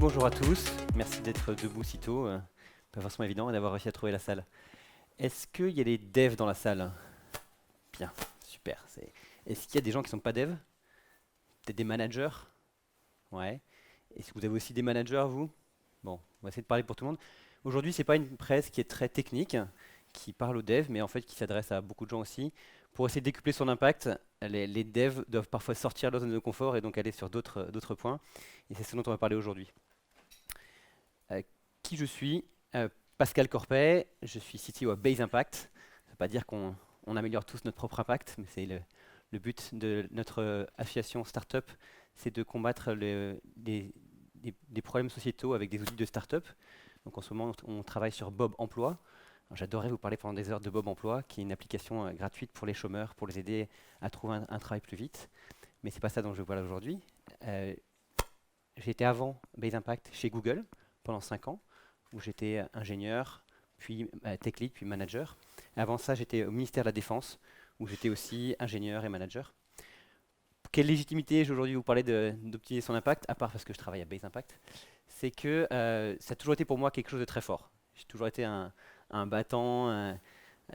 Bonjour à tous, merci d'être debout si tôt, pas forcément évident et d'avoir réussi à trouver la salle. Est-ce qu'il y a des devs dans la salle? Bien, super. Est-ce qu'il y a des gens qui ne sont pas devs? Peut-être des managers? Ouais. Est-ce que vous avez aussi des managers, vous? Bon, on va essayer de parler pour tout le monde. Aujourd'hui, c'est pas une presse qui est très technique, qui parle aux devs, mais en fait qui s'adresse à beaucoup de gens aussi. Pour essayer de décupler son impact, les devs doivent parfois sortir de leur zone de confort et donc aller sur d'autres points. Et c'est ce dont on va parler aujourd'hui. Euh, qui je suis? Pascal Corpet, je suis CTO à Base Impact. Ça ne veut pas dire qu'on améliore tous notre propre impact, mais c'est le but de notre association Startup, c'est de combattre des problèmes sociétaux avec des outils de startup. Donc en ce moment, on travaille sur Bob Emploi. J'adorerais vous parler pendant des heures de Bob Emploi, qui est une application gratuite pour les chômeurs, pour les aider à trouver un travail plus vite. Mais ce n'est pas ça dont je vous parle aujourd'hui. J'ai été avant Base Impact chez Google pendant 5 ans, où j'étais ingénieur, puis tech lead, puis manager. Avant ça, j'étais au ministère de la Défense, où j'étais aussi ingénieur et manager. Quelle légitimité j'ai aujourd'hui vous parler d'optimiser son impact, à part parce que je travaille à Base Impact, c'est que ça a toujours été pour moi quelque chose de très fort. J'ai toujours été un battant,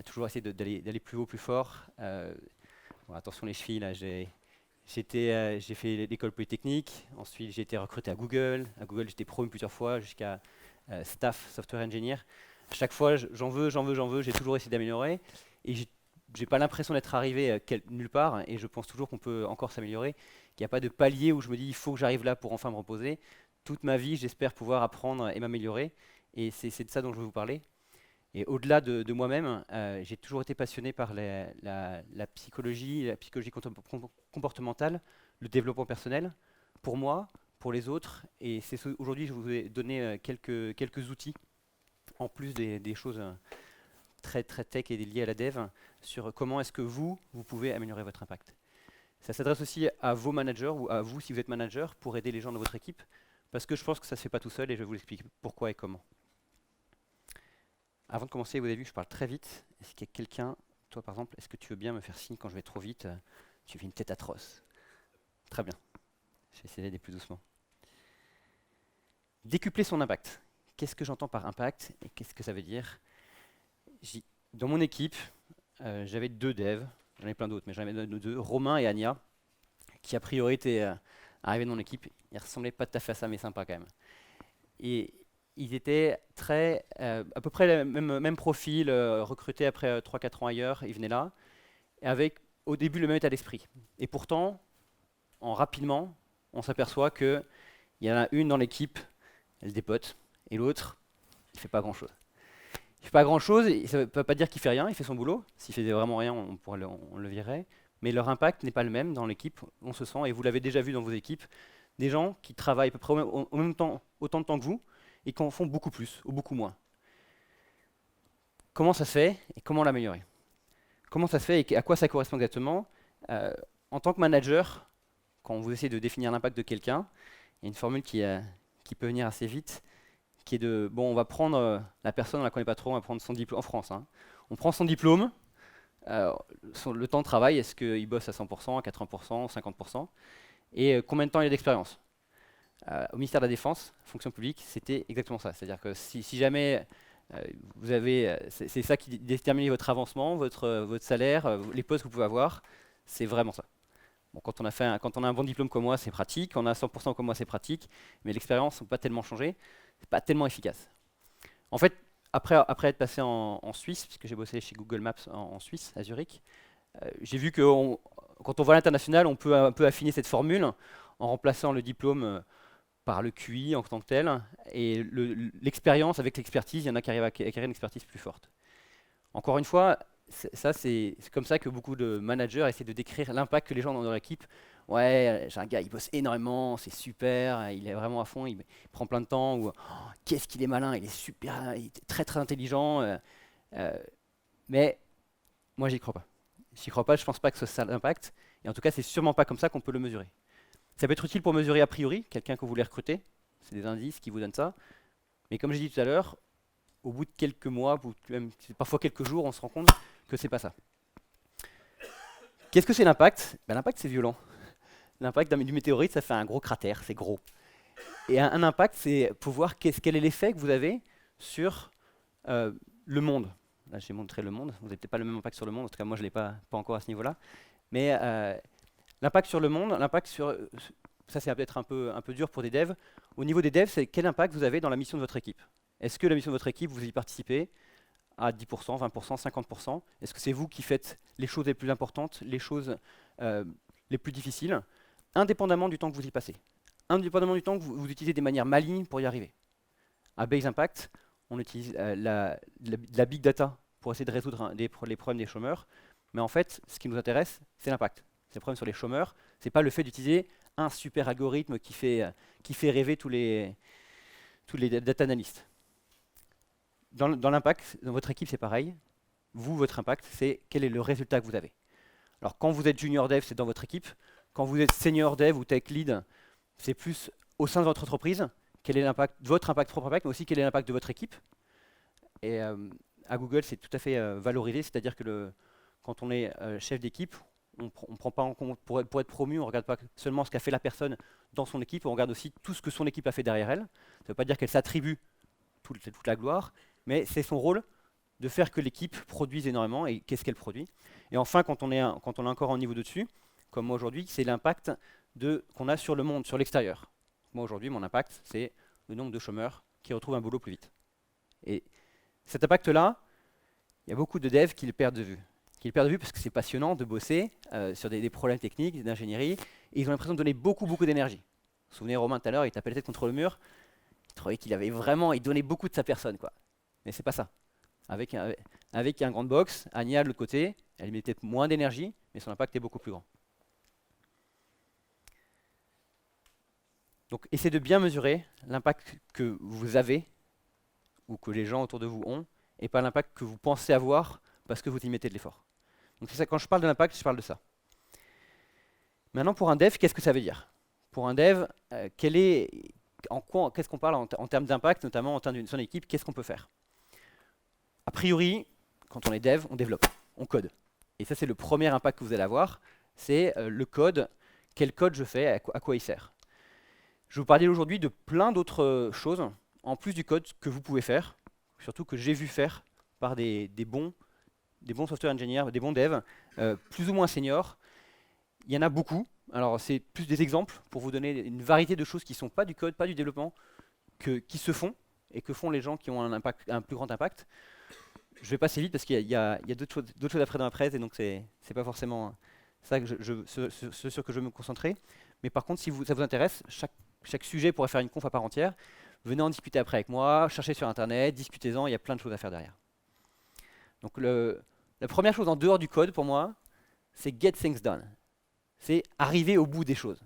toujours essayé d'aller plus haut, plus fort. Bon, attention les chevilles, là, j'ai fait l'école polytechnique, ensuite j'ai été recruté à Google. À Google, j'étais promu plusieurs fois jusqu'à staff software engineer. Chaque fois, j'en veux, j'ai toujours essayé d'améliorer. Et j'ai pas l'impression d'être arrivé nulle part, et je pense toujours qu'on peut encore s'améliorer, qu'il n'y a pas de palier où je me dis il faut que j'arrive là pour enfin me reposer. Toute ma vie, j'espère pouvoir apprendre et m'améliorer, et c'est de ça dont je veux vous parler. Et au-delà de moi-même, j'ai toujours été passionné par la psychologie, comportementale, le développement personnel, pour moi, pour les autres. Et aujourd'hui, je vous ai donné quelques outils, en plus des choses très, très tech et liées à la dev, sur comment est-ce que vous pouvez améliorer votre impact. Ça s'adresse aussi à vos managers ou à vous si vous êtes manager pour aider les gens de votre équipe, parce que je pense que ça ne se fait pas tout seul et je vais vous expliquer pourquoi et comment. Avant de commencer, vous avez vu que je parle très vite. Est-ce qu'il y a quelqu'un, toi par exemple, est-ce que tu veux bien me faire signe quand je vais trop vite? Tu fais une tête atroce. Très bien. Je vais essayer d'aller plus doucement. Décupler son impact. Qu'est-ce que j'entends par impact et qu'est-ce que ça veut dire? Dans mon équipe, j'avais 2 devs, j'en ai plein d'autres, mais j'en avais 2, Romain et Anya, qui a priori étaient arrivés dans mon équipe. Ils ressemblaient pas tout à fait à ça, mais sympa quand même. Et ils étaient à peu près le même profil, recrutés après 3-4 ans ailleurs, ils venaient là, et avec au début le même état d'esprit. Et pourtant, rapidement, on s'aperçoit qu'il y en a une dans l'équipe, elle dépote, et l'autre, il fait pas grand-chose. Il fait pas grand-chose, et ça ne veut pas dire qu'il fait rien, il fait son boulot. S'il faisait vraiment rien, on le virait. Mais leur impact n'est pas le même dans l'équipe, on se sent, et vous l'avez déjà vu dans vos équipes, des gens qui travaillent à peu près au même temps, autant de temps que vous, et qui en font beaucoup plus ou beaucoup moins. Comment ça se fait et comment l'améliorer? Comment ça se fait et à quoi ça correspond exactement? En tant que manager, quand vous essayez de définir l'impact de quelqu'un, il y a une formule qui peut venir assez vite, qui est de, bon, on va prendre la personne, on la connaît pas trop, on va prendre son diplôme, en France, hein. On prend son diplôme, le temps de travail, est-ce qu'il bosse à 100%, à 80%, 50%, et combien de temps il a d'expérience? Au ministère de la Défense, fonction publique, c'était exactement ça. C'est-à-dire que si jamais vous avez, c'est ça qui détermine votre avancement, votre salaire, les postes que vous pouvez avoir, c'est vraiment ça. Bon, quand on a un bon diplôme comme moi, c'est pratique. Quand on a 100% comme moi, c'est pratique. Mais l'expérience n'a pas tellement changé. C'est pas tellement efficace. En fait, après être passé en Suisse, puisque j'ai bossé chez Google Maps en Suisse, à Zurich, j'ai vu que quand on va à l'international, on peut un peu affiner cette formule en remplaçant le diplôme par le QI en tant que tel, et l'expérience avec l'expertise, il y en a qui arrivent à acquérir une expertise plus forte. Encore une fois, c'est comme ça que beaucoup de managers essaient de décrire l'impact que les gens ont dans leur équipe. Ouais, j'ai un gars, il bosse énormément, c'est super, il est vraiment à fond, il prend plein de temps, ou oh, qu'est-ce qu'il est malin, il est super, il est très très intelligent, euh, mais moi j'y crois pas. J'y crois pas, je pense pas que ce soit ça l'impact, et en tout cas c'est sûrement pas comme ça qu'on peut le mesurer. Ça peut être utile pour mesurer a priori quelqu'un que vous voulez recruter, c'est des indices qui vous donnent ça, mais comme j'ai dit tout à l'heure, au bout de quelques mois, ou même parfois quelques jours, on se rend compte que c'est pas ça. Qu'est-ce que c'est l'impact? Ben, l'impact c'est violent. L'impact du météorite, ça fait un gros cratère, c'est gros. Et un impact, c'est pour voir quel est l'effet que vous avez sur le monde. Là, j'ai montré le monde. Vous n'avez peut-être pas le même impact sur le monde. En tout cas, moi, je ne l'ai pas encore à ce niveau-là. Mais l'impact sur le monde, l'impact sur... Ça, c'est peut-être un peu dur pour des devs. Au niveau des devs, c'est quel impact vous avez dans la mission de votre équipe. Est-ce que la mission de votre équipe, vous y participez à 10%, 20%, 50%? Est-ce que c'est vous qui faites les choses les plus importantes, les choses les plus difficiles, indépendamment du temps que vous y passez? Indépendamment du temps que vous utilisez des manières malignes pour y arriver. À Base Impact, on utilise la big data pour essayer de résoudre les problèmes des chômeurs. Mais en fait, ce qui nous intéresse, c'est l'impact. C'est le problème sur les chômeurs. Ce n'est pas le fait d'utiliser un super algorithme qui fait rêver tous les data analysts. Dans l'impact, dans votre équipe, c'est pareil. Vous, votre impact, c'est quel est le résultat que vous avez. Alors, quand vous êtes junior dev, c'est dans votre équipe. Quand vous êtes senior dev ou tech lead, c'est plus au sein de votre entreprise. Quel est l'impact, votre impact, propre impact, mais aussi quel est l'impact de votre équipe. Et à Google, c'est tout à fait valorisé, c'est-à-dire que quand on est chef d'équipe, on ne prend pas en compte, pour être promu, on ne regarde pas seulement ce qu'a fait la personne dans son équipe, on regarde aussi tout ce que son équipe a fait derrière elle. Ça ne veut pas dire qu'elle s'attribue toute la gloire, mais c'est son rôle de faire que l'équipe produise énormément, et qu'est-ce qu'elle produit. Et enfin, quand on est encore un niveau de-dessus, comme moi aujourd'hui, c'est l'impact qu'on a sur le monde, sur l'extérieur. Moi aujourd'hui, mon impact, c'est le nombre de chômeurs qui retrouvent un boulot plus vite. Et cet impact-là, il y a beaucoup de devs qui le perdent de vue. Qui le perdent de vue parce que c'est passionnant de bosser sur des problèmes techniques, d'ingénierie, et ils ont l'impression de donner beaucoup beaucoup d'énergie. Vous vous souvenez, Romain, tout à l'heure, il tapait la tête contre le mur, il trouvait qu'il avait vraiment, il donnait beaucoup de sa personne, quoi. Mais c'est pas ça. Avec un grand box, Anya de l'autre côté, elle mettait moins d'énergie, mais son impact est beaucoup plus grand. Donc, essayez de bien mesurer l'impact que vous avez, ou que les gens autour de vous ont, et pas l'impact que vous pensez avoir parce que vous y mettez de l'effort. Donc c'est ça, quand je parle de l'impact, je parle de ça. Maintenant, pour un dev, qu'est-ce que ça veut dire? Pour un dev, qu'est-ce qu'on parle en termes d'impact, notamment en termes d'une son équipe, qu'est-ce qu'on peut faire? A priori, quand on est dev, on développe, on code. Et ça, c'est le premier impact que vous allez avoir, c'est le code, quel code je fais, à quoi il sert. Je vais vous parler aujourd'hui de plein d'autres choses, en plus du code que vous pouvez faire, surtout que j'ai vu faire par des bons software engineers, des bons devs, plus ou moins seniors. Il y en a beaucoup. Alors, c'est plus des exemples pour vous donner une variété de choses qui ne sont pas du code, pas du développement, qui se font et que font les gens qui ont un plus grand impact. Je vais passer vite parce qu'il y a d'autres choses après dans la presse et donc c'est pas forcément ça ce sur que je veux me concentrer. Mais par contre, si ça vous intéresse, chaque sujet pourrait faire une conf à part entière. Venez en discuter après avec moi, cherchez sur internet, discutez-en, il y a plein de choses à faire derrière. Donc la première chose en dehors du code pour moi, c'est get things done. C'est arriver au bout des choses.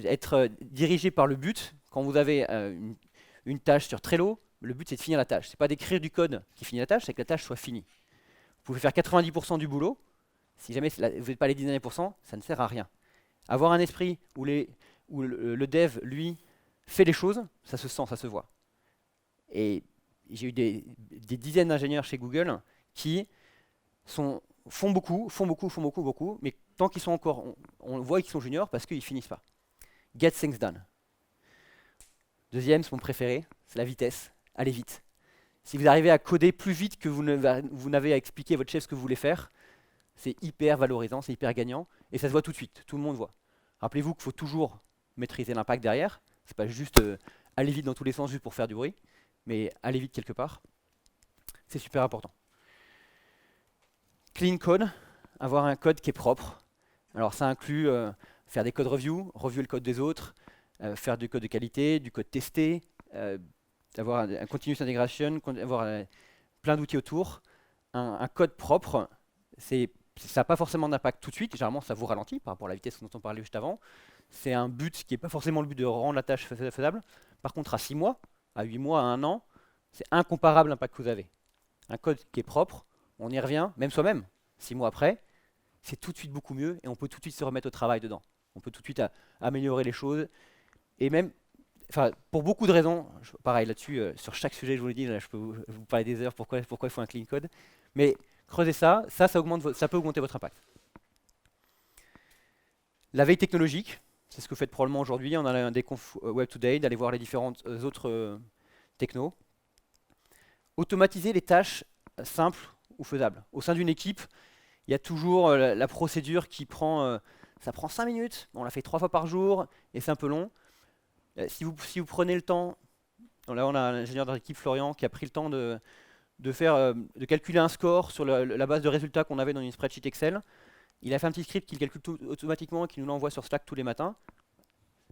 Être dirigé par le but, quand vous avez une tâche sur Trello, le but c'est de finir la tâche. C'est pas d'écrire du code qui finit la tâche, c'est que la tâche soit finie. Vous pouvez faire 90% du boulot, si jamais vous n'êtes pas les 10 derniers pourcents, ça ne sert à rien. Avoir un esprit où le dev, lui, fait les choses, ça se sent, ça se voit. Et j'ai eu des dizaines d'ingénieurs chez Google qui font beaucoup, mais tant qu'ils sont encore, on voit qu'ils sont juniors parce qu'ils finissent pas. Get things done. Deuxième, c'est mon préféré, c'est la vitesse. Allez vite. Si vous arrivez à coder plus vite que vous n'avez à expliquer à votre chef ce que vous voulez faire, c'est hyper valorisant, c'est hyper gagnant, et ça se voit tout de suite, tout le monde voit. Rappelez-vous qu'il faut toujours maîtriser l'impact derrière, c'est pas juste aller vite dans tous les sens juste pour faire du bruit, mais aller vite quelque part, c'est super important. Clean code, avoir un code qui est propre. Alors ça inclut faire des code review, reviewer le code des autres, faire du code de qualité, du code testé, avoir un continuous integration, avoir plein d'outils autour. Un code propre, ça n'a pas forcément d'impact tout de suite, généralement ça vous ralentit par rapport à la vitesse dont on parlait juste avant. C'est un but qui n'est pas forcément le but de rendre la tâche faisable. Par contre, à 6 mois, à 8 mois, à 1 an, c'est incomparable l'impact que vous avez. Un code qui est propre, on y revient, même soi-même, 6 mois après, c'est tout de suite beaucoup mieux et on peut tout de suite se remettre au travail dedans. On peut tout de suite améliorer les choses. Et même, pour beaucoup de raisons, pareil là-dessus, sur chaque sujet, je vous le dis, là, je peux vous parler des heures, pourquoi il faut un clean code. Mais creusez ça peut augmenter votre impact. La veille technologique, C'est ce que vous faites probablement aujourd'hui. On a des confs Web Today, d'aller voir les différentes autres technos. Automatiser les tâches simples ou faisables. Au sein d'une équipe, il y a toujours la procédure qui prend, ça prend 5 minutes, on la fait 3 fois par jour et c'est un peu long. Si vous prenez le temps, donc là on a l'ingénieur de l'équipe Florian qui a pris le temps de calculer un score sur la base de résultats qu'on avait dans une spreadsheet Excel. Il a fait un petit script qui le calcule tout automatiquement et qui nous l'envoie sur Slack tous les matins.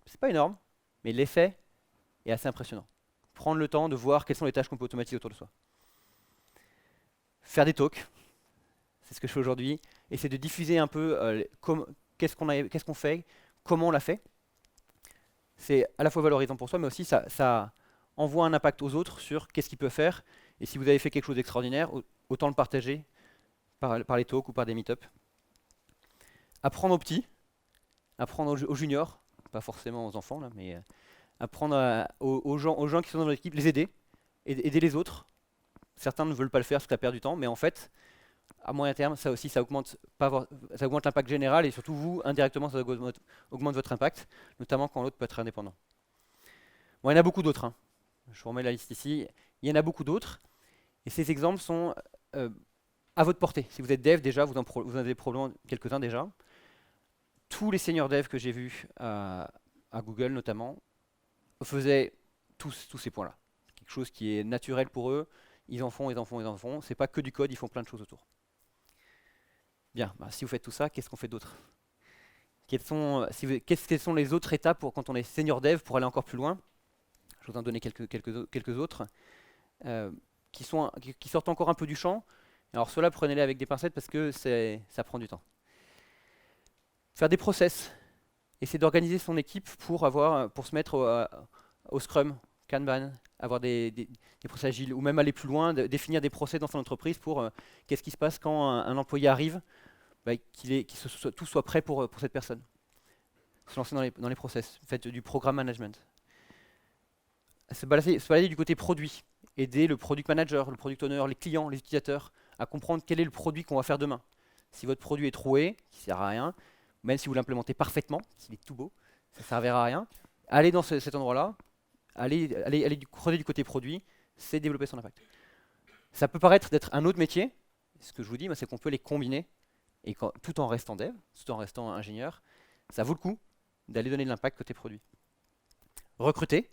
C'est pas énorme, mais l'effet est assez impressionnant. Prendre le temps de voir quelles sont les tâches qu'on peut automatiser autour de soi. Faire des talks, c'est ce que je fais aujourd'hui. Essayer de diffuser un peu qu'est-ce qu'on fait, comment on l'a fait. C'est à la fois valorisant pour soi, mais aussi ça envoie un impact aux autres sur qu'est-ce qu'ils peuvent faire. Et si vous avez fait quelque chose d'extraordinaire, autant le partager par les talks ou par des meet-up. Apprendre aux petits, apprendre aux juniors, pas forcément aux enfants, là, mais apprendre aux gens qui sont dans l'équipe, les aider les autres. Certains ne veulent pas le faire parce que ça perd du temps, mais en fait, à moyen terme, ça aussi, ça augmente l'impact général et surtout vous, indirectement, ça augmente votre impact, notamment quand l'autre peut être indépendant. Bon, il y en a beaucoup d'autres. Hein. Je vous remets la liste ici. Il y en a beaucoup d'autres. Et ces exemples sont à votre portée. Si vous êtes dev déjà, vous en avez probablement quelques-uns déjà. Tous les seniors devs que j'ai vus à Google notamment faisaient tous ces points-là. Quelque chose qui est naturel pour eux. Ils en font, ils en font, ils en font. C'est pas que du code, ils font plein de choses autour. Bien, si vous faites tout ça, qu'est-ce qu'on fait d'autre? Quelles sont les autres étapes quand on est senior dev pour aller encore plus loin? Je vous en donner quelques autres qui sortent encore un peu du champ. Alors ceux-là, prenez-les avec des pincettes parce que ça prend du temps. Faire des process. Essayer d'organiser son équipe pour se mettre au Scrum, Kanban, avoir des process agiles, ou même aller plus loin, définir des process dans son entreprise pour qu'est-ce qui se passe quand un employé arrive, tout soit prêt pour cette personne. Se lancer dans les process, faites du programme management. Se balader du côté produit, aider le product manager, le product owner, les clients, les utilisateurs à comprendre quel est le produit qu'on va faire demain. Si votre produit est troué, qui ne sert à rien, même si vous l'implémentez parfaitement, s'il est tout beau, ça ne servira à rien. Allez dans cet endroit-là, allez creuser du côté produit, c'est développer son impact. Ça peut paraître d'être un autre métier, ce que je vous dis, c'est qu'on peut les combiner, et tout en restant dev, tout en restant ingénieur, ça vaut le coup d'aller donner de l'impact côté produit. Recruter,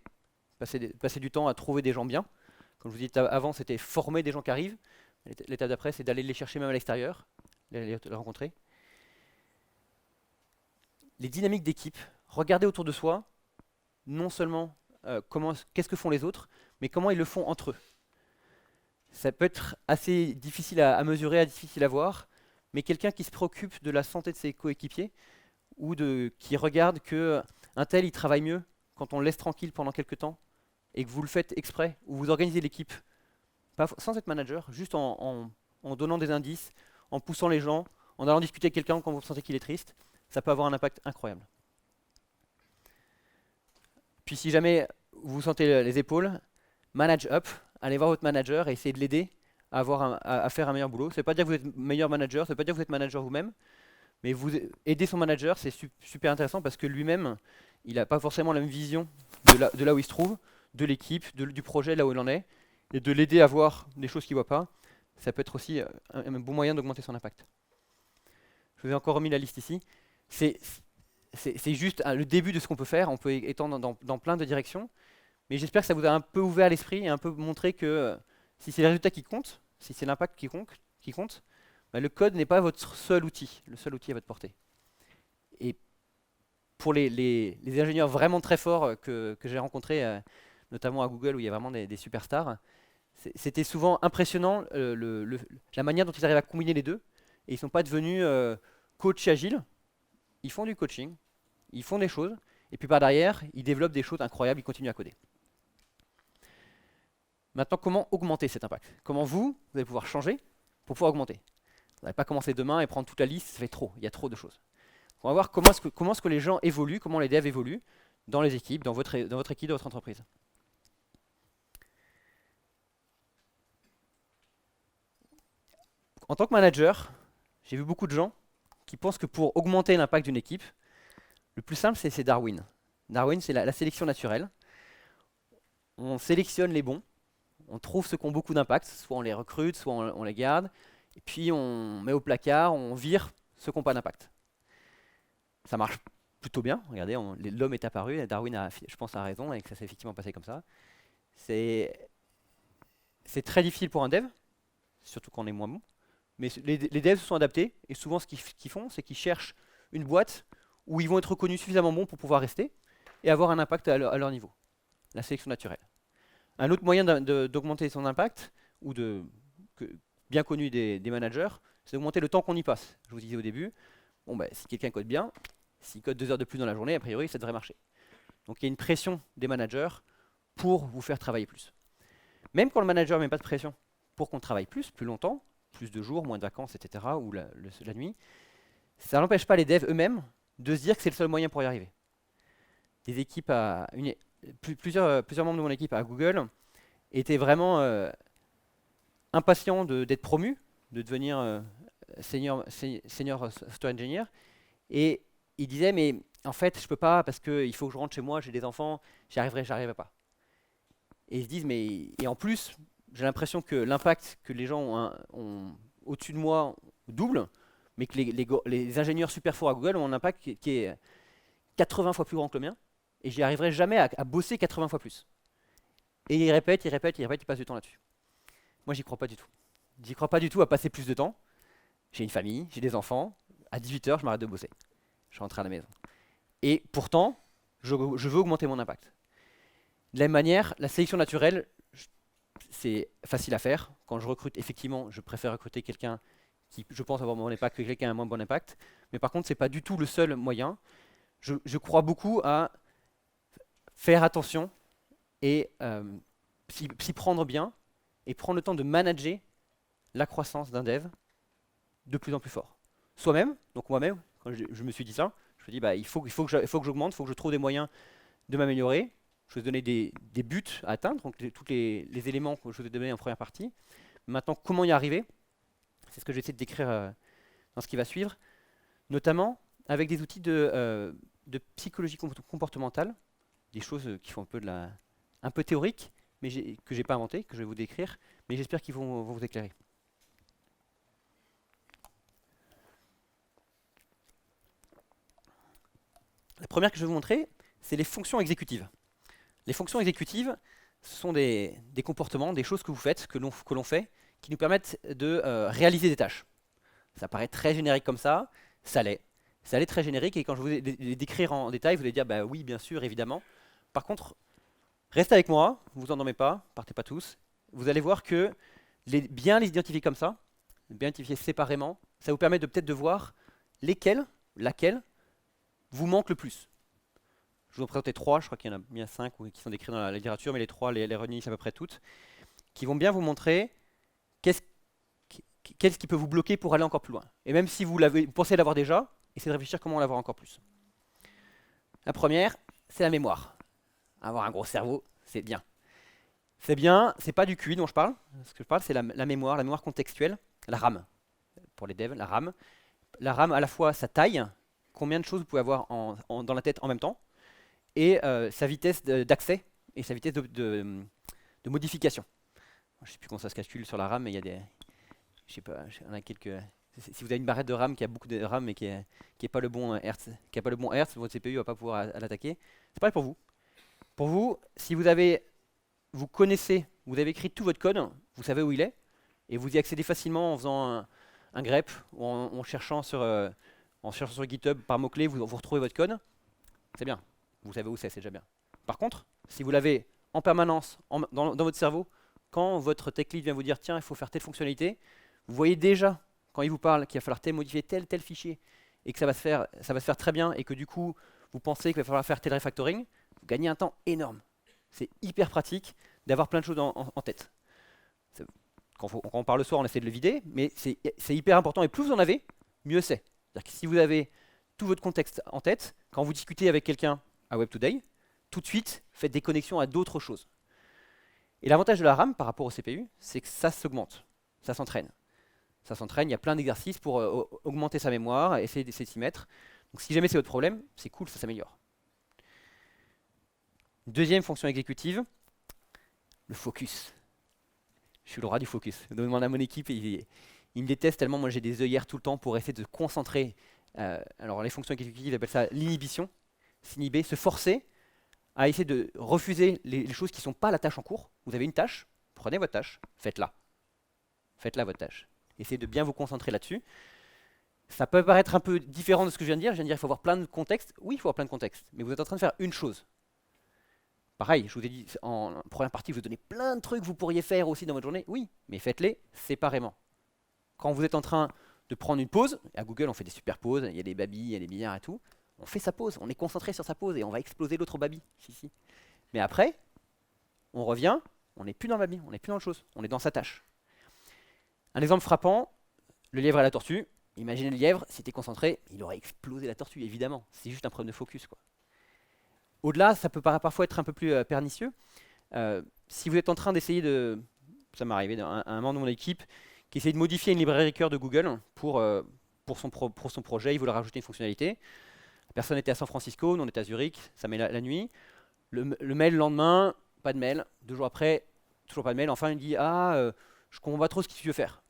passer du temps à trouver des gens bien. Comme je vous disais avant, c'était former des gens qui arrivent. L'étape d'après, c'est d'aller les chercher même à l'extérieur, les rencontrer. Les dynamiques d'équipe, regarder autour de soi, non seulement qu'est-ce que font les autres, mais comment ils le font entre eux. Ça peut être assez difficile à mesurer, difficile à voir, mais quelqu'un qui se préoccupe de la santé de ses coéquipiers ou qui regarde qu'un tel il travaille mieux quand on le laisse tranquille pendant quelques temps et que vous le faites exprès, ou vous organisez l'équipe, sans être manager, juste en donnant des indices, en poussant les gens, en allant discuter avec quelqu'un quand vous sentez qu'il est triste, ça peut avoir un impact incroyable. Puis si jamais vous sentez les épaules, manage up, allez voir votre manager et essayez de l'aider à faire un meilleur boulot. Ça ne veut pas dire que vous êtes meilleur manager, ça ne veut pas dire que vous êtes manager vous-même, mais aider son manager, c'est super intéressant parce que lui-même, il n'a pas forcément la même vision de là où il se trouve, de l'équipe, du projet là où il en est, et de l'aider à voir des choses qu'il ne voit pas. Ça peut être aussi un bon moyen d'augmenter son impact. Je vous ai encore remis la liste ici. C'est juste le début de ce qu'on peut faire. On peut étendre dans plein de directions. Mais j'espère que ça vous a un peu ouvert l'esprit et un peu montré que si c'est les résultats qui comptent, si c'est l'impact qui compte, le code n'est pas votre seul outil, le seul outil à votre portée. Et pour les ingénieurs vraiment très forts que j'ai rencontrés, notamment à Google où il y a vraiment des superstars, c'était souvent impressionnant la manière dont ils arrivent à combiner les deux. Et ils ne sont pas devenus coach agiles. Ils font du coaching, ils font des choses, et puis par derrière, ils développent des choses incroyables, ils continuent à coder. Maintenant, comment augmenter cet impact? Comment vous allez pouvoir changer pour pouvoir augmenter? Vous n'allez pas commencer demain et prendre toute la liste, ça fait trop, il y a trop de choses. On va voir comment est-ce que les gens évoluent, comment les devs évoluent dans les équipes, dans votre équipe, dans votre entreprise. En tant que manager, j'ai vu beaucoup de gens qui pensent que pour augmenter l'impact d'une équipe, Le plus simple, c'est Darwin. Darwin, c'est la sélection naturelle. On sélectionne les bons, on trouve ceux qui ont beaucoup d'impact, soit on les recrute, soit on les garde, et puis on met au placard, on vire ceux qui n'ont pas d'impact. Ça marche plutôt bien, regardez, l'homme est apparu, et Darwin a, je pense, a raison, et que ça s'est effectivement passé comme ça. C'est très difficile pour un dev, surtout quand on est moins bon, mais les devs se sont adaptés, et souvent ce qu'ils font, c'est qu'ils cherchent une boîte où ils vont être reconnus suffisamment bons pour pouvoir rester, et avoir un impact à leur niveau. La sélection naturelle. Un autre moyen d'augmenter son impact, ou bien connu des managers, c'est d'augmenter le temps qu'on y passe. Je vous disais au début, bon, si quelqu'un code bien, s'il code 2 heures de plus dans la journée, a priori, ça devrait marcher. Donc il y a une pression des managers pour vous faire travailler plus. Même quand le manager ne met pas de pression pour qu'on travaille plus longtemps, plus de jours, moins de vacances, etc., ou la nuit, ça n'empêche pas les devs eux-mêmes de se dire que c'est le seul moyen pour y arriver. Des équipes plusieurs membres de mon équipe à Google étaient vraiment impatients d'être promus, de devenir senior software engineer, et ils disaient mais en fait je peux pas parce qu'il faut que je rentre chez moi, j'ai des enfants, j'arriverai pas. Et ils se disent mais et en plus j'ai l'impression que l'impact que les gens ont au-dessus de moi double, mais que les ingénieurs super forts à Google ont un impact qui est 80 fois plus grand que le mien, et j'y arriverai jamais à bosser 80 fois plus. Et il répète, il passe du temps là-dessus. Moi, j'y crois pas du tout. J'y crois pas du tout à passer plus de temps. J'ai une famille, j'ai des enfants. À 18 h, je m'arrête de bosser. Je rentre à la maison. Et pourtant, je veux augmenter mon impact. De la même manière, la sélection naturelle, c'est facile à faire. Quand je recrute, effectivement, je préfère recruter quelqu'un qui, je pense, avoir un bon impact que quelqu'un qui a un moins bon impact. Mais par contre, c'est pas du tout le seul moyen. Je crois beaucoup à faire attention et s'y prendre bien et prendre le temps de manager la croissance d'un dev de plus en plus fort. Soi-même, donc moi-même, quand je me suis dit ça, je me dis il faut que j'augmente, il faut que je trouve des moyens de m'améliorer. Je vais vous donner des buts à atteindre, donc tous les éléments que je vous ai donnés en première partie. Maintenant, comment y arriver? C'est ce que j'essaie de décrire dans ce qui va suivre, notamment avec des outils de psychologie comportementale, des choses qui font un peu théoriques, mais que j'ai pas inventé, que je vais vous décrire, mais j'espère qu'ils vont vous éclairer. La première que je vais vous montrer, c'est les fonctions exécutives. Les fonctions exécutives, ce sont des comportements, des choses que vous faites, que l'on fait, qui nous permettent de réaliser des tâches. Ça paraît très générique comme ça, ça l'est. Ça l'est très générique, et quand je vous vais les décrire en détail, vous allez dire oui, bien sûr, évidemment. Par contre, restez avec moi, vous endormez pas, partez pas tous. Vous allez voir que bien les identifier comme ça, bien identifier séparément, ça vous permet peut-être de voir laquelle vous manque le plus. Je vous en présenter 3, je crois qu'il y en a bien 5 qui sont décrits dans la littérature, mais les 3 les réunissent à peu près toutes, qui vont bien vous montrer qu'est-ce qui peut vous bloquer pour aller encore plus loin. Et même si vous pensez l'avoir déjà, essayez de réfléchir comment l'avoir encore plus. La première, c'est la mémoire. Avoir un gros cerveau, c'est bien. C'est bien, c'est pas du QI dont je parle. Ce que je parle, c'est la mémoire contextuelle, la RAM. Pour les devs, la RAM. La RAM, à la fois sa taille, combien de choses vous pouvez avoir dans la tête en même temps, et sa vitesse d'accès et sa vitesse de modification. Je ne sais plus comment ça se calcule sur la RAM, mais il y a des... Je sais pas, il y en a quelques... Si vous avez une barrette de RAM qui a beaucoup de RAM mais qui est pas le bon Hertz, votre CPU va pas pouvoir l'attaquer. C'est pareil pour vous. Pour vous, si vous avez écrit tout votre code, vous savez où il est, et vous y accédez facilement en faisant un grep ou en cherchant sur GitHub par mots-clés, vous retrouvez votre code, c'est bien. Vous savez où c'est déjà bien. Par contre, si vous l'avez en permanence dans votre cerveau, quand votre tech lead vient vous dire tiens, il faut faire telle fonctionnalité, vous voyez déjà, quand il vous parle, qu'il va falloir modifier tel fichier, et que ça va se faire très bien, et que du coup, vous pensez qu'il va falloir faire tel refactoring, vous gagnez un temps énorme. C'est hyper pratique d'avoir plein de choses en tête. Quand on parle le soir, on essaie de le vider, mais c'est hyper important, et plus vous en avez, mieux c'est. C'est-à-dire que si vous avez tout votre contexte en tête, quand vous discutez avec quelqu'un à Web2Day, tout de suite, faites des connexions à d'autres choses. Et l'avantage de la RAM par rapport au CPU, c'est que ça s'augmente, ça s'entraîne. Ça s'entraîne, il y a plein d'exercices pour augmenter sa mémoire, essayer de s'y mettre. Donc si jamais c'est votre problème, c'est cool, ça s'améliore. Deuxième fonction exécutive, le focus. Je suis le roi du focus. Je demande à mon équipe, et ils me détestent tellement, moi j'ai des œillères tout le temps pour essayer de concentrer. Alors les fonctions exécutives appellent ça l'inhibition, s'inhiber, se forcer à essayer de refuser les choses qui ne sont pas la tâche en cours. Vous avez une tâche, prenez votre tâche, faites-la. Faites-la votre tâche. Essayez de bien vous concentrer là-dessus. Ça peut paraître un peu différent de ce que je viens de dire. Je viens de dire qu'il faut avoir plein de contextes. Oui, il faut avoir plein de contextes. Mais vous êtes en train de faire une chose. Pareil, je vous ai dit en première partie, je vous donnez plein de trucs que vous pourriez faire aussi dans votre journée. Oui, mais faites-les séparément. Quand vous êtes en train de prendre une pause, à Google on fait des super pauses, il y a des babys, il y a des billards et tout, on fait sa pause, on est concentré sur sa pause et on va exploser l'autre baby. Si. Mais après, on revient, on n'est plus dans le baby, on n'est plus dans le chose, on est dans sa tâche. Un exemple frappant, le lièvre et la tortue. Imaginez le lièvre, s'il était concentré, il aurait explosé la tortue, évidemment. C'est juste un problème de focus, quoi. Au-delà, ça peut parfois être un peu plus pernicieux. Si vous êtes en train d'essayer de... Ça m'est arrivé, un membre de mon équipe qui essaye de modifier une librairie cœur de Google pour son projet, il voulait rajouter une fonctionnalité. La personne était à San Francisco, nous on était à Zurich, ça met la nuit. Le mail le lendemain, pas de mail. 2 jours après, toujours pas de mail. Enfin, il me dit je comprends pas trop ce que tu veux faire.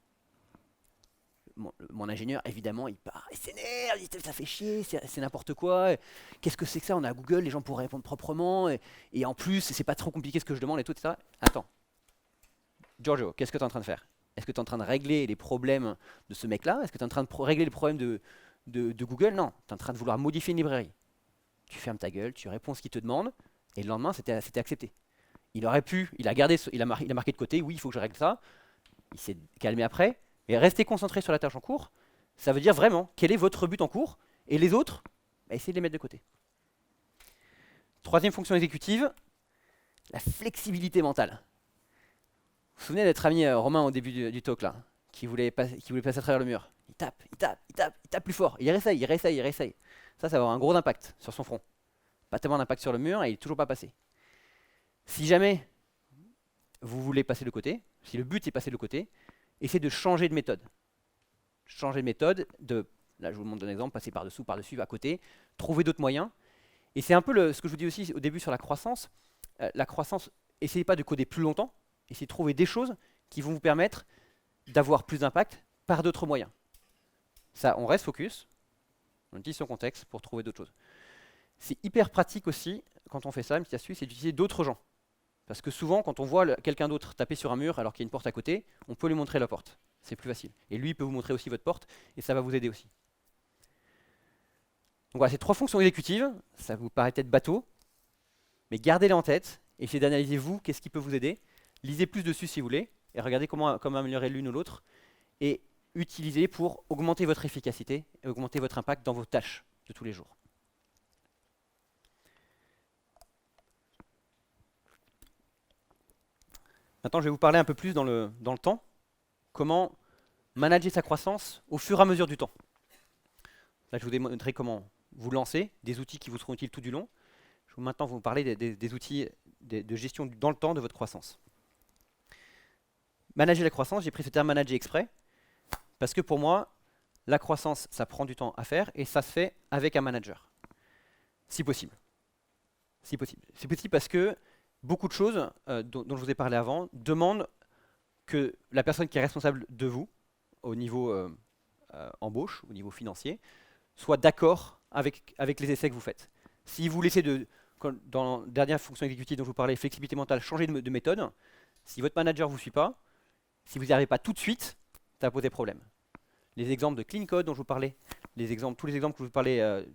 Mon ingénieur, évidemment, il part, il s'énerve, il dit ça fait chier, c'est n'importe quoi. Qu'est-ce que c'est que ça? On est à Google, les gens pourraient répondre proprement. Et en plus, c'est pas trop compliqué ce que je demande et tout, etc. Attends. Giorgio, qu'est-ce que tu es en train de faire? Est-ce que tu es en train de régler les problèmes de ce mec-là? Est-ce que tu es en train de régler les problèmes de Google? Non, tu es en train de vouloir modifier une librairie. Tu fermes ta gueule, tu réponds ce qu'il te demande, et le lendemain, c'était accepté. Il aurait pu, il a marqué de côté, oui, il faut que je règle ça. Il s'est calmé après, mais restez concentré sur la tâche en cours. Ça veut dire vraiment quel est votre but en cours, et les autres, essayez de les mettre de côté. Troisième fonction exécutive, la flexibilité mentale. Vous vous souvenez d'être ami Romain au début du talk là, qui voulait passer à travers le mur. Il tape plus fort. Il réessaye. Ça va avoir un gros impact sur son front. Pas tellement d'impact sur le mur et il n'est toujours pas passé. Si jamais vous voulez passer de côté, si le but est passer de côté, essayez de changer de méthode. Là je vous montre un exemple, passer par-dessous, par-dessus, à côté, trouver d'autres moyens. Et c'est un peu ce que je vous dis aussi au début sur la croissance. La croissance, essayez pas de coder plus longtemps, essayez de trouver des choses qui vont vous permettre d'avoir plus d'impact par d'autres moyens. Ça, on reste focus, on utilise son contexte pour trouver d'autres choses. C'est hyper pratique aussi, quand on fait ça, une petite astuce, c'est d'utiliser d'autres gens. Parce que souvent, quand on voit quelqu'un d'autre taper sur un mur alors qu'il y a une porte à côté, on peut lui montrer la porte. C'est plus facile. Et lui, il peut vous montrer aussi votre porte, et ça va vous aider aussi. Donc voilà, ces 3 fonctions exécutives, ça vous paraît peut-être bateau, mais gardez-les en tête, essayez d'analyser vous, qu'est-ce qui peut vous aider, lisez plus dessus si vous voulez, et regardez comment améliorer l'une ou l'autre, et utilisez pour augmenter votre efficacité et augmenter votre impact dans vos tâches de tous les jours. Maintenant, je vais vous parler un peu plus dans le temps, comment manager sa croissance au fur et à mesure du temps. Là, je vous ai montré comment vous lancer, des outils qui vous seront utiles tout du long. Je vais maintenant vous parler des outils de gestion dans le temps de votre croissance. Manager la croissance, j'ai pris ce terme manager exprès, parce que pour moi, la croissance, ça prend du temps à faire, et ça se fait avec un manager, si possible. Si possible. C'est possible parce que beaucoup de choses dont je vous ai parlé avant demandent que la personne qui est responsable de vous, au niveau embauche, au niveau financier, soit d'accord avec les essais que vous faites. Si vous laissez, dans la dernière fonction exécutive dont je vous parlais, flexibilité mentale, changer de méthode, si votre manager ne vous suit pas, si vous n'y arrivez pas tout de suite, ça va poser problème. Les exemples de clean code dont je vous parlais, tous les exemples que je vous parlais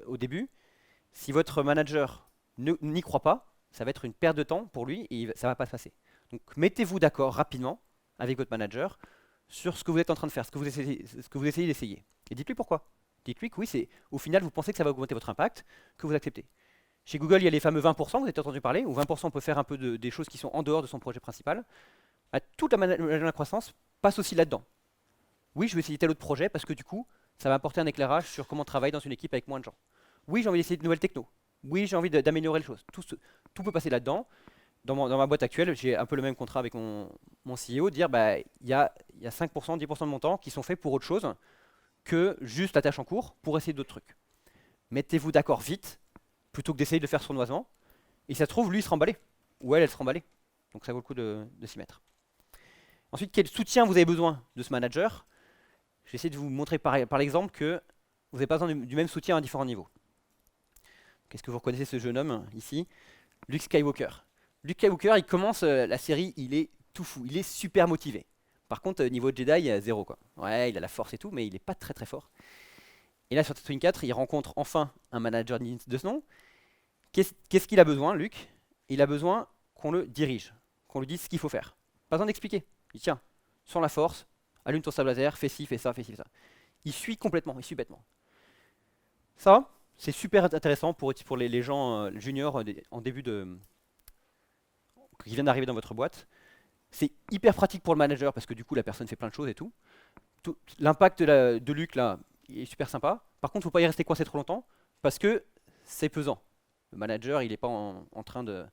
au début, si votre manager n'y croit pas, ça va être une perte de temps pour lui et ça ne va pas se passer. Donc mettez-vous d'accord rapidement avec votre manager sur ce que vous êtes en train de faire, ce que vous essayez d'essayer. Et dites-lui pourquoi. Dites-lui que oui, au final, vous pensez que ça va augmenter votre impact, que vous acceptez. Chez Google, il y a les fameux 20%, vous avez entendu parler, où 20% peut faire un peu des choses qui sont en dehors de son projet principal. Toute la croissance passe aussi là-dedans. Oui, je vais essayer tel autre projet parce que du coup, ça va apporter un éclairage sur comment travailler dans une équipe avec moins de gens. Oui, j'ai envie d'essayer de nouvelles technos. Oui, j'ai envie d'améliorer les choses. Tout peut passer là-dedans. Dans ma boîte actuelle, j'ai un peu le même contrat avec mon CEO, dire il y a 5%, 10% de mon temps qui sont faits pour autre chose que juste la tâche en cours pour essayer d'autres trucs. Mettez-vous d'accord vite, plutôt que d'essayer de le faire sournoisement. Et si ça se trouve, lui, il sera emballé. Ou elle sera emballée. Donc ça vaut le coup de s'y mettre. Ensuite, quel soutien vous avez besoin de ce manager? Je vais essayer de vous montrer par l'exemple que vous n'avez pas besoin du même soutien à différents niveaux. Qu'est-ce que vous reconnaissez ce jeune homme ici? Luke Skywalker. Luke Skywalker, il commence la série, il est tout fou, il est super motivé. Par contre, niveau Jedi, zéro quoi. Ouais, il a la force et tout, mais il n'est pas très très fort. Et là, sur Tatooine 4, il rencontre enfin un manager de ce nom. Qu'est-ce qu'il a besoin, Luke? Il a besoin qu'on le dirige, qu'on lui dise ce qu'il faut faire. Pas besoin d'expliquer. Il dit tiens, sur la force, allume ton sable laser, fais ci, fais ça, fais ci, fais ça. Il suit complètement, il suit bêtement. Ça, c'est super intéressant pour les gens juniors en début de, qui viennent d'arriver dans votre boîte. C'est hyper pratique pour le manager parce que du coup la personne fait plein de choses et tout. L'impact de Luc là il est super sympa. Par contre, il ne faut pas y rester coincé trop longtemps parce que c'est pesant. Le manager, il n'est pas en train de.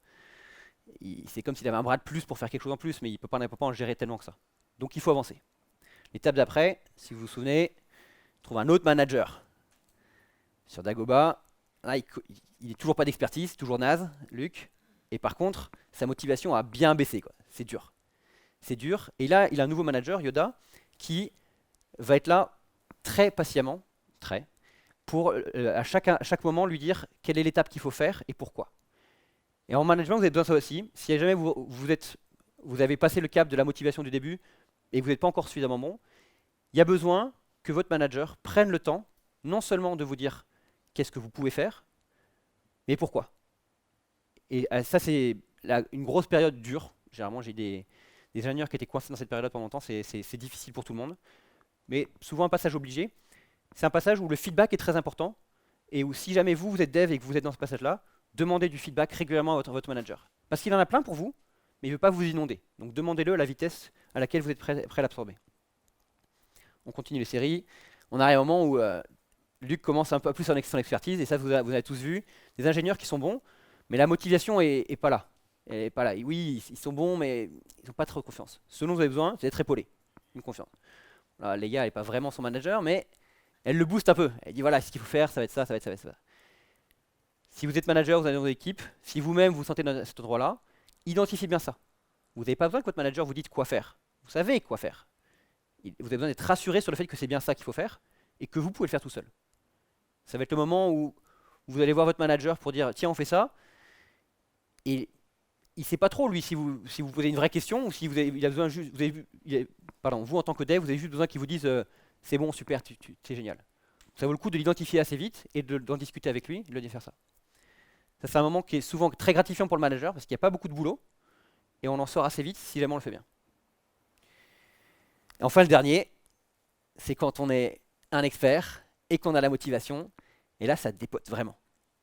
C'est comme s'il avait un bras de plus pour faire quelque chose en plus, mais il ne peut pas en gérer tellement que ça. Donc il faut avancer. L'étape d'après, si vous vous souvenez, trouve un autre manager. Sur Dagobah, là, il n'est toujours pas d'expertise, toujours naze, Luc. Et par contre, sa motivation a bien baissé. C'est dur. C'est dur. Et là, il a un nouveau manager, Yoda, qui va être là très patiemment, pour à chaque moment lui dire quelle est l'étape qu'il faut faire et pourquoi. Et en management, vous avez besoin de ça aussi. Si jamais vous avez passé le cap de la motivation du début et que vous n'êtes pas encore suffisamment bon, il y a besoin que votre manager prenne le temps, non seulement de vous dire qu'est-ce que vous pouvez faire, mais pourquoi. Et ça, c'est une grosse période dure. Généralement, j'ai des ingénieurs qui étaient coincés dans cette période pendant longtemps. C'est difficile pour tout le monde. Mais souvent un passage obligé. C'est un passage où le feedback est très important. Et où si jamais vous êtes dev et que vous êtes dans ce passage-là, demandez du feedback régulièrement à votre manager. Parce qu'il en a plein pour vous, mais il ne veut pas vous inonder. Donc demandez-le à la vitesse à laquelle vous êtes prêt à l'absorber. On continue les séries. On arrive à un moment où Luc commence un peu plus son expertise. Et ça, vous avez tous vu. Des ingénieurs qui sont bons, mais la motivation est pas là. Elle est pas là. Et oui, ils sont bons, mais ils n'ont pas trop confiance. Ce dont vous avez besoin, c'est d'être épaulé. Une confiance. Là, Leia n'est pas vraiment son manager, mais elle le booste un peu. Elle dit voilà, ce qu'il faut faire, ça va être ça, ça va être ça, ça va être ça. Si vous êtes manager, vous avez dans votre équipe, si vous-même vous sentez dans cet endroit-là, identifiez bien ça. Vous n'avez pas besoin que votre manager vous dise quoi faire. Vous savez quoi faire. Vous avez besoin d'être rassuré sur le fait que c'est bien ça qu'il faut faire et que vous pouvez le faire tout seul. Ça va être le moment où vous allez voir votre manager pour dire tiens, on fait ça. Et il ne sait pas trop, lui, si vous posez une vraie question ou si il a besoin juste. Vous en tant que dev, vous avez juste besoin qu'il vous dise c'est bon, super, c'est génial. Ça vaut le coup de l'identifier assez vite et d'en discuter avec lui, de lui dire faire ça. Ça, c'est un moment qui est souvent très gratifiant pour le manager parce qu'il n'y a pas beaucoup de boulot et on en sort assez vite si jamais on le fait bien. Et enfin, le dernier, c'est quand on est un expert et qu'on a la motivation. Et là, ça dépote vraiment.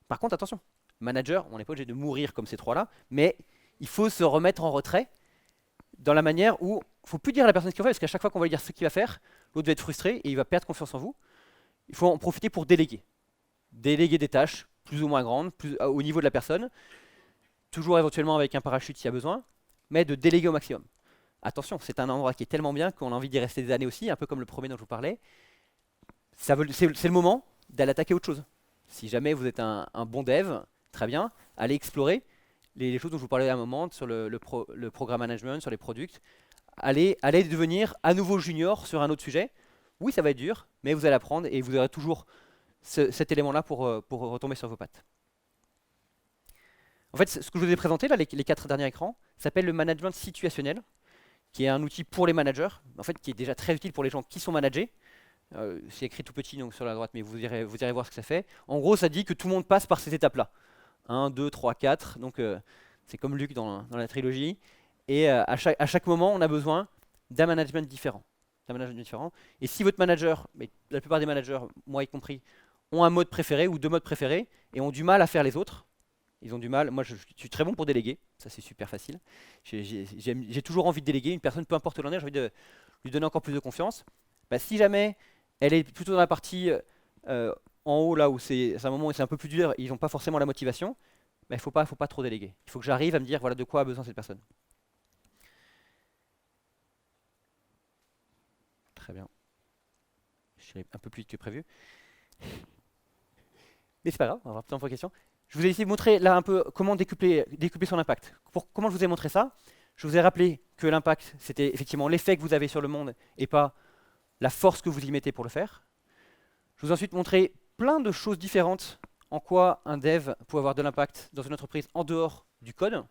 Par contre, attention, manager, on n'est pas obligé de mourir comme ces trois-là, mais il faut se remettre en retrait dans la manière où il ne faut plus dire à la personne ce qu'il va faire, parce qu'à chaque fois qu'on va lui dire ce qu'il va faire, l'autre va être frustré et il va perdre confiance en vous. Il faut en profiter pour déléguer. Déléguer des tâches plus ou moins grandes, au niveau de la personne, toujours éventuellement avec un parachute s'il y a besoin, mais de déléguer au maximum. Attention, c'est un endroit qui est tellement bien qu'on a envie d'y rester des années aussi, un peu comme le premier dont je vous parlais. C'est le moment d'aller attaquer autre chose. Si jamais vous êtes un bon dev, très bien, allez explorer les choses dont je vous parlais à un moment sur le programme management, sur les products. Allez devenir à nouveau junior sur un autre sujet. Oui, ça va être dur, mais vous allez apprendre et vous aurez toujours cet élément-là pour retomber sur vos pattes. En fait, ce que je vous ai présenté, là, les 4 derniers écrans, s'appelle le management situationnel, qui est un outil pour les managers, en fait, qui est déjà très utile pour les gens qui sont managés. C'est écrit tout petit donc sur la droite, mais vous irez voir ce que ça fait. En gros, ça dit que tout le monde passe par ces étapes-là. 1, 2, 3, 4. Donc, c'est comme Luc dans la trilogie. Et à chaque moment, on a besoin d'un management différent. Et si votre manager, mais la plupart des managers, moi y compris, ont un mode préféré ou deux modes préférés et ont du mal à faire les autres, ils ont du mal. Moi, je suis très bon pour déléguer. Ça, c'est super facile. J'ai toujours envie de déléguer. Une personne, peu importe où elle en est, j'ai envie de lui donner encore plus de confiance. Bah, si jamais elle est plutôt dans la partie en haut, là où c'est un moment où c'est un peu plus dur, ils n'ont pas forcément la motivation, bah, il faut pas trop déléguer. Il faut que j'arrive à me dire voilà de quoi a besoin cette personne. Très bien. Je suis un peu plus vite que prévu. Mais c'est pas grave, on va avoir temps pour les questions. Je vous ai essayé de montrer là un peu comment décupler son impact. Comment je vous ai montré ça? Je vous ai rappelé que l'impact, c'était effectivement l'effet que vous avez sur le monde et pas la force que vous y mettez pour le faire. Je vous ai ensuite montré plein de choses différentes en quoi un dev peut avoir de l'impact dans une entreprise en dehors du code.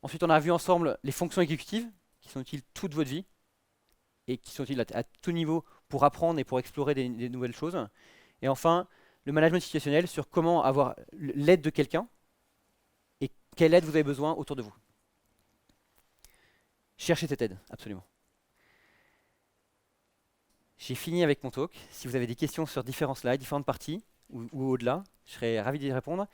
Ensuite, on a vu ensemble les fonctions exécutives qui sont utiles toute votre vie et qui sont utiles à tout niveau pour apprendre et pour explorer des nouvelles choses. Et enfin, le management situationnel sur comment avoir l'aide de quelqu'un et quelle aide vous avez besoin autour de vous. Cherchez cette aide, absolument. J'ai fini avec mon talk. Si vous avez des questions sur différents slides, différentes parties ou au-delà, je serais ravi d'y répondre.